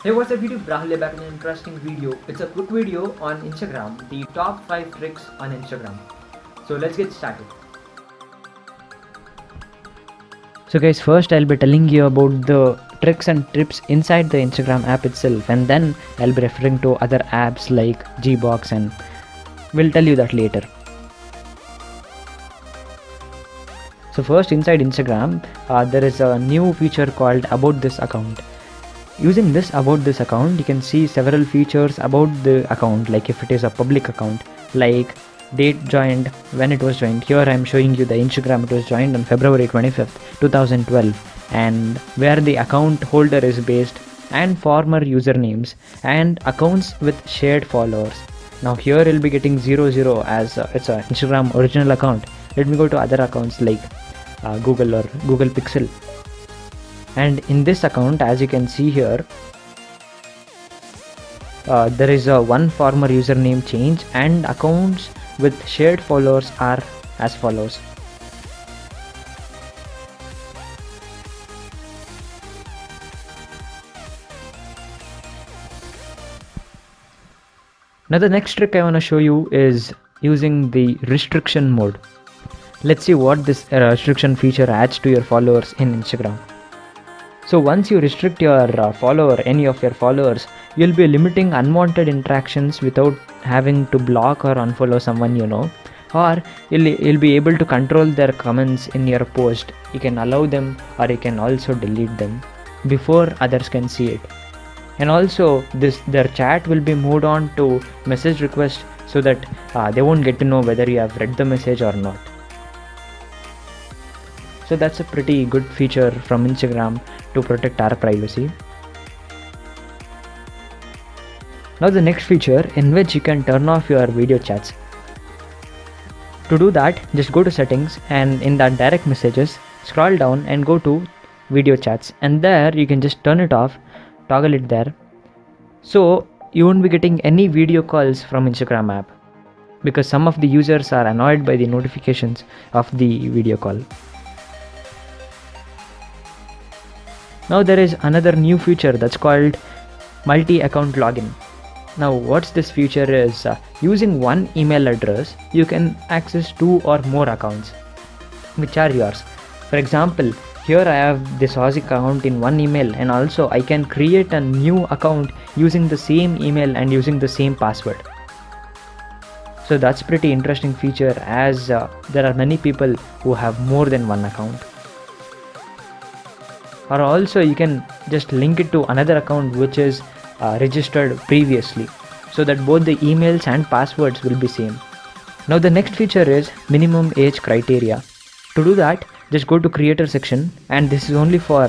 Hey, what's up YouTube? Rahul here back in an interesting video. It's a quick video on Instagram, the top 5 tricks on Instagram. So let's get started. So guys, first I'll be telling you about the tricks and tips inside the Instagram app itself, and then I'll be referring to other apps like Gbox, and we'll tell you that later. So first, inside Instagram, there is a new feature called About This Account. Using this About This Account, you can see several features about the account, like if it is a public account, like date joined, when it was joined. Here I am showing you the Instagram. It was joined on February 25th, 2012, and where the account holder is based, and former usernames, and accounts with shared followers. Now here you'll be getting 00 as it's a Instagram original account. Let me go to other accounts like Google or Google Pixel. And in this account, as you can see here, there is a one former username change, and accounts with shared followers are as follows. Now the next trick I want to show you is using the restriction mode. Let's see what this restriction feature adds to your followers in Instagram. So once you restrict your follower, any of your followers, you'll be limiting unwanted interactions without having to block or unfollow someone you know, or you'll be able to control their comments in your post. You can allow them, or you can also delete them before others can see it. And also their chat will be moved on to message request, so that they won't get to know whether you have read the message or not. So that's a pretty good feature from Instagram to protect our privacy. Now the next feature, in which you can turn off your video chats. To do that, just go to settings, and in that direct messages, scroll down and go to video chats, and there you can just turn it off, toggle it there. So you won't be getting any video calls from Instagram app, because some of the users are annoyed by the notifications of the video call. Now there is another new feature that's called multi-account login. Now what's this feature is, using one email address, you can access 2 or more accounts which are yours. For example, here I have this Aussie account in one email, and also I can create a new account using the same email and using the same password. So that's pretty interesting feature, as there are many people who have more than one account. Or also you can just link it to another account which is registered previously, so that both the emails and passwords will be same. Now the next feature is minimum age criteria. To do that, just go to creator section, and this is only for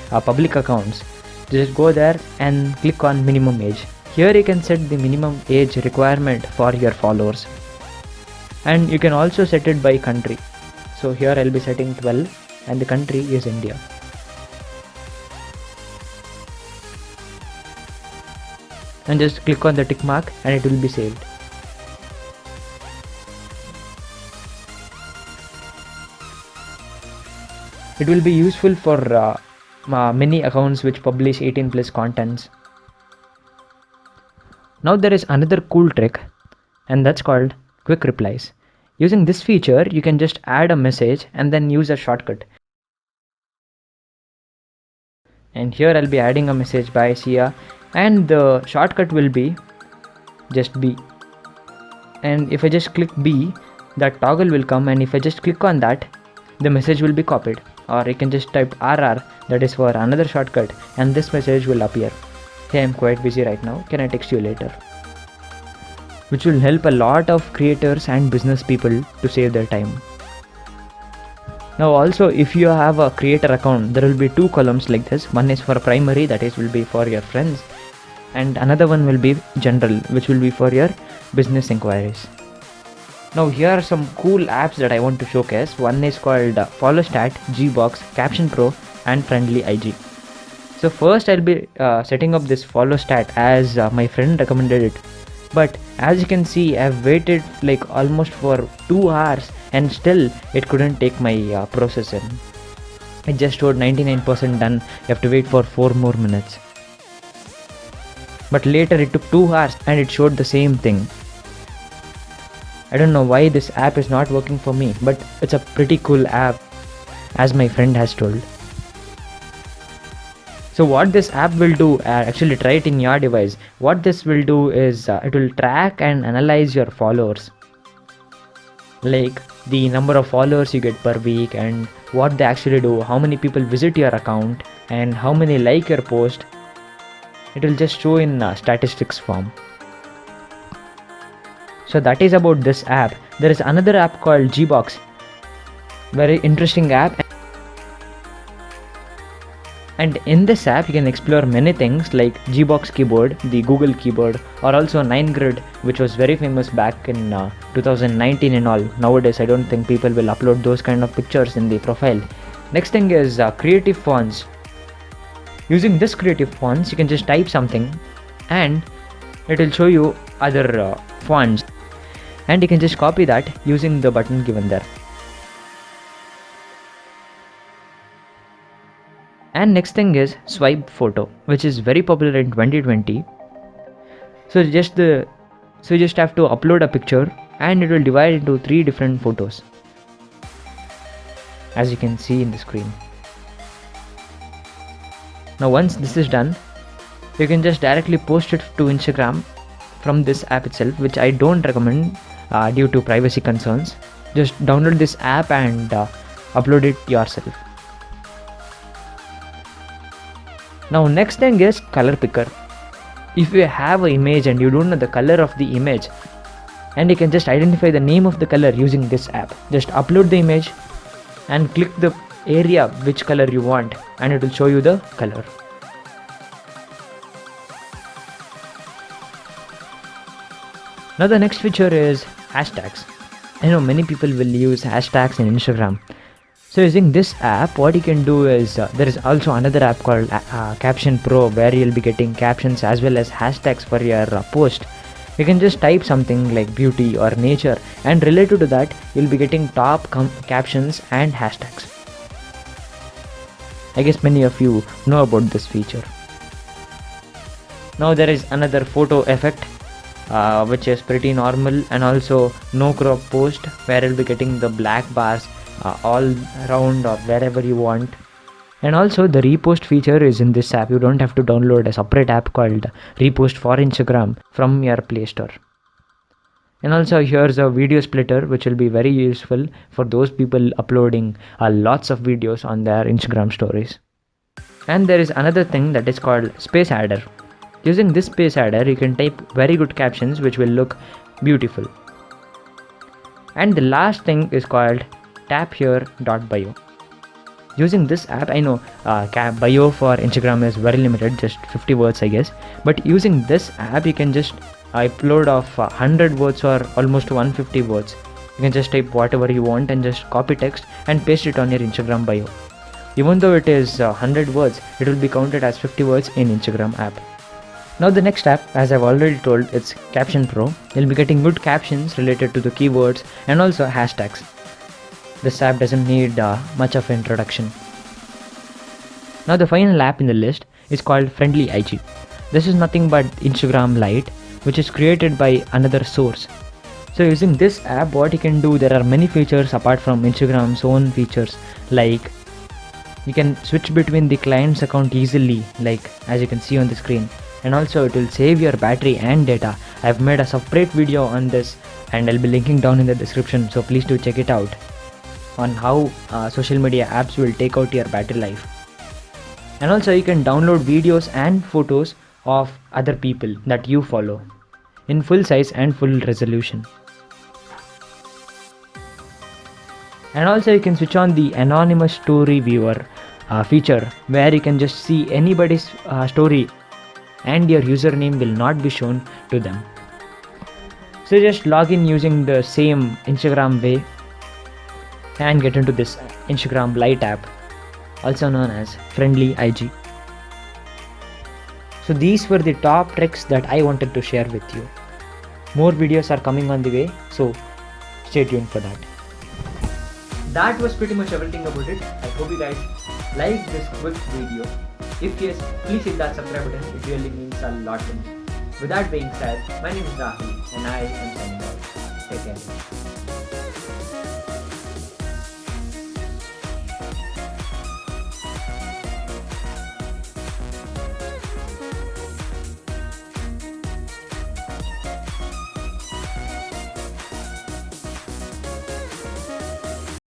public accounts. Just go there and click on minimum age. Here you can set the minimum age requirement for your followers, and you can also set it by country. So here I'll be setting 12, and the country is India. And just click on the tick mark, and it will be saved. It will be useful for many accounts which publish 18 plus contents. Now there is another cool trick, and that's called quick replies. Using this feature, you can just add a message and then use a shortcut. And here I'll be adding a message by Sia, and the shortcut will be just B. And if I just click B, that toggle will come, and if I just click on that, the message will be copied. Or you can just type RR, that is for another shortcut, and this message will appear. Hey, I'm quite busy right now, can I text you later? Which will help a lot of creators and business people to save their time. Now also, if you have a creator account, there will be 2 columns like this. One is for primary, that is will be for your friends, and another one will be general, which will be for your business inquiries. Now here are some cool apps that I want to showcase. One is called FollowStat, Gbox, Caption Pro, and Friendly IG. So first I'll be setting up this FollowStat, as my friend recommended it. But as you can see, I've waited like almost for 2 hours, and still it couldn't take my processor. It just showed 99% done. You have to wait for 4 more minutes. but later it took 2 hours and it showed the same thing. I don't know why this app is not working for me, but it's a pretty cool app, as my friend has told. So what this app will do, actually try it in your device. What this will do is it will track and analyze your followers, like the number of followers you get per week and what they actually do, how many people visit your account and how many like your post. It will just show in statistics form. So that is about this app. There is another app called Gbox. Very interesting app. And in this app you can explore many things like Gbox keyboard, the Google keyboard, or also 9grid, which was very famous back in 2019 and all. Nowadays I don't think people will upload those kind of pictures in the profile. Next thing is creative fonts. Using this creative fonts you can just type something and it will show you other fonts, and you can just copy that using the button given there. And next thing is swipe photo, which is very popular in 2020. So you just have to upload a picture and it will divide into 3 different photos, as you can see in the screen. Now once this is done, you can just directly post it to Instagram from this app itself, which I don't recommend due to privacy concerns. Just download this app and upload it yourself. Now next thing is color picker. If you have an image and you don't know the color of the image, and you can just identify the name of the color using this app, just upload the image and click the area which color you want and it will show you the color. Now the next feature is hashtags. I know many people will use hashtags in Instagram. So using this app, what you can do is there is also another app called Caption Pro, where you'll be getting captions as well as hashtags for your post. You can just type something like beauty or nature, and related to that you'll be getting top captions and hashtags. I guess many of you know about this feature. Now there is another photo effect which is pretty normal, and also no crop post, where you'll be getting the black bars all around or wherever you want. And also the repost feature is in this app. You don't have to download a separate app called Repost for Instagram from your Play Store. And also here's a video splitter, which will be very useful for those people uploading lots of videos on their Instagram stories. And there is another thing that is called Space Adder. Using this Space Adder you can type very good captions which will look beautiful. And the last thing is called taphere.bio. Using this app, I know bio for Instagram is very limited, just 50 words I guess, but using this app you can just upload of 100 words or almost 150 words. You can just type whatever you want and just copy text and paste it on your Instagram bio. Even though it is 100 words, it will be counted as 50 words in Instagram app. Now the next app, as I've already told, it's Caption Pro. You'll be getting good captions related to the keywords and also hashtags. This app doesn't need much of introduction. Now the final app in the list is called Friendly IG. This is nothing but Instagram Lite, which is created by another source. So using this app, what you can do, there are many features apart from Instagram's own features, like you can switch between the client's account easily, like as you can see on the screen, and also it will save your battery and data. I've made a separate video on this and I'll be linking down in the description, so please do check it out, on how social media apps will take out your battery life. And also you can download videos and photos of other people that you follow in full size and full resolution. And also you can switch on the anonymous story viewer feature, where you can just see anybody's story and your username will not be shown to them. So just log in using the same Instagram way and get into this Instagram Lite app, also known as Friendly IG. So these were the top tricks that I wanted to share with you. More videos are coming on the way, so stay tuned for that. That was pretty much everything about it. I hope you guys liked this quick video. If yes, please hit that subscribe button. It really means a lot to me. With that being said, my name is Rahul and I am signing off. Take care.